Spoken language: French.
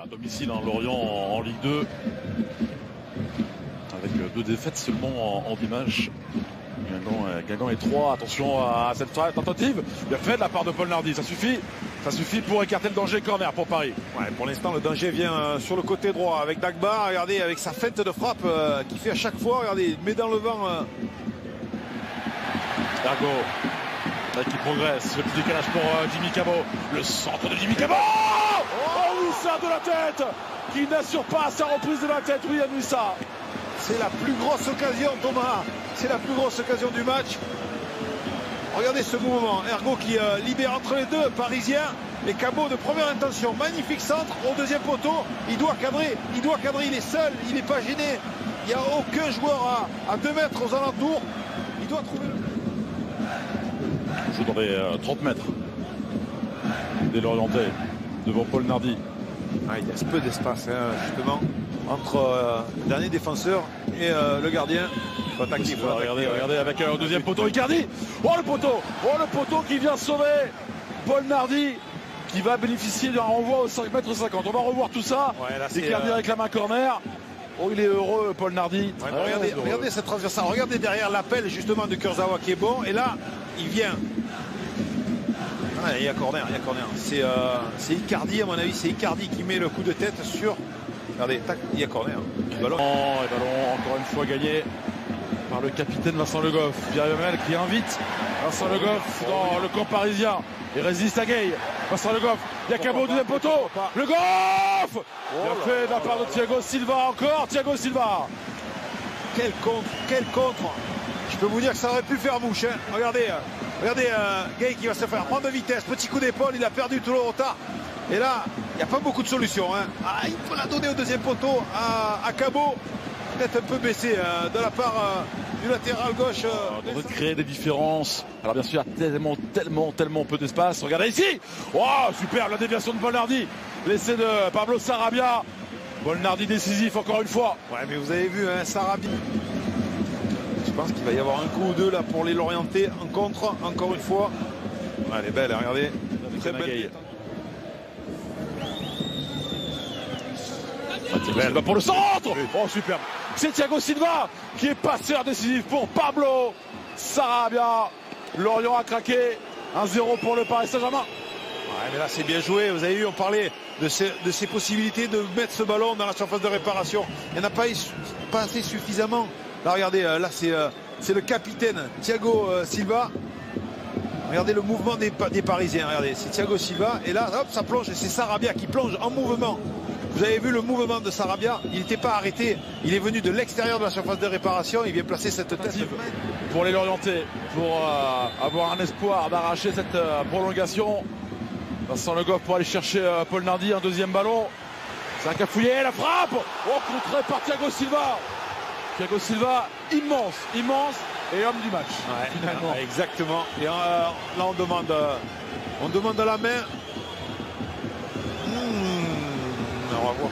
À domicile, hein, Lorient en Ligue 2. Avec 2 défaites seulement en 10 matchs. Guingamp est 3. Attention à cette tentative. Bien fait de la part de Paul Nardi. Ça suffit pour écarter le danger. Corner pour Paris. Ouais, pour l'instant, le danger vient sur le côté droit avec Dagba. Regardez, avec sa feinte de frappe qu'il fait à chaque fois. Regardez, il met dans le vent. Ergo qui progresse. Le petit décalage pour Jimmy Cabot. Le centre de Jimmy Cabot. Oh, Wissa de la tête qui n'assure pas sa reprise de la tête. Oui, Wissa. C'est la plus grosse occasion, Thomas. C'est la plus grosse occasion du match. Regardez ce mouvement. Ergo qui libère entre les deux Parisiens. Et Cabot de première intention. Magnifique centre au deuxième poteau. Il doit cadrer. Il est seul. Il n'est pas gêné. Il n'y a aucun joueur à 2 mètres aux alentours. Il doit trouver le... On joue dans les 30 mètres des Lorientais devant Paul Nardi. Ah, il y a peu d'espace, hein, justement, entre le dernier défenseur et le gardien. Regardez avec le deuxième poteau, Icardi. Oh le poteau qui vient sauver Paul Nardi, qui va bénéficier d'un renvoi au 5,50 m. On va revoir tout ça. Ouais, Icardi réclame un corner. Oh, il est heureux, Paul Nardi. Ouais, regardez cette transversale. Regardez derrière l'appel justement de Kurzawa qui est bon. Et là, il vient. Ah, il y a corner. C'est Icardi, à mon avis. C'est Icardi qui met le coup de tête sur. Regardez, tac, il y a corner. Ballon encore une fois gagné par le capitaine Vincent Le Goff. Pierre Hamel qui invite Vincent Le Goff dans le camp parisien. Il résiste à Gay. Vincent Le Goff. Il y a Cabot au deuxième poteau. Le Goff. Bien fait de la part de Thiago Silva encore. Thiago Silva. Quel contre. Je peux vous dire que ça aurait pu faire mouche. Hein. Regardez Gay qui va se faire prendre de vitesse. Petit coup d'épaule. Il a perdu tout le retard. Et là, il n'y a pas beaucoup de solutions. Hein. Ah, il peut la donner au deuxième poteau à Cabot. Peut-être un peu baissé de la part du latéral gauche. On devrait créer des différences. Alors bien sûr, il y a tellement peu d'espace. Regardez ici. Oh, super, la déviation de Paul Nardi. L'essai de Pablo Sarabia. Paul Nardi décisif encore une fois. Ouais, mais vous avez vu, hein, Sarabia. Je pense qu'il va y avoir un coup ou deux là pour les Lorientais en contre, encore une fois. Ouais, elle est belle, regardez. Très belle. Silva pour le centre. Oh, superbe. C'est Thiago Silva qui est passeur décisif pour Pablo Sarabia. Lorient a craqué. 1-0 pour le Paris Saint-Germain. Ouais, mais là c'est bien joué. Vous avez vu, on parlait de ces possibilités de mettre ce ballon dans la surface de réparation. Il n'y en a pas assez suffisamment. Là, regardez, là c'est le capitaine Thiago Silva. Regardez le mouvement des Parisiens. Regardez, c'est Thiago Silva. Et là, hop, ça plonge. Et c'est Sarabia qui plonge en mouvement. Vous avez vu le mouvement de Sarabia, il n'était pas arrêté, il est venu de l'extérieur de la surface de réparation, il vient placer cette tête. Pour les Lorientais, pour avoir un espoir d'arracher cette prolongation. Vincent Le Goff pour aller chercher Paul Nardi, un deuxième ballon. C'est un cafouillet, la frappe. Oh, contré par Thiago Silva. Thiago Silva, immense et homme du match. Ouais, finalement. Exactement. Et là on demande la main. On va voir.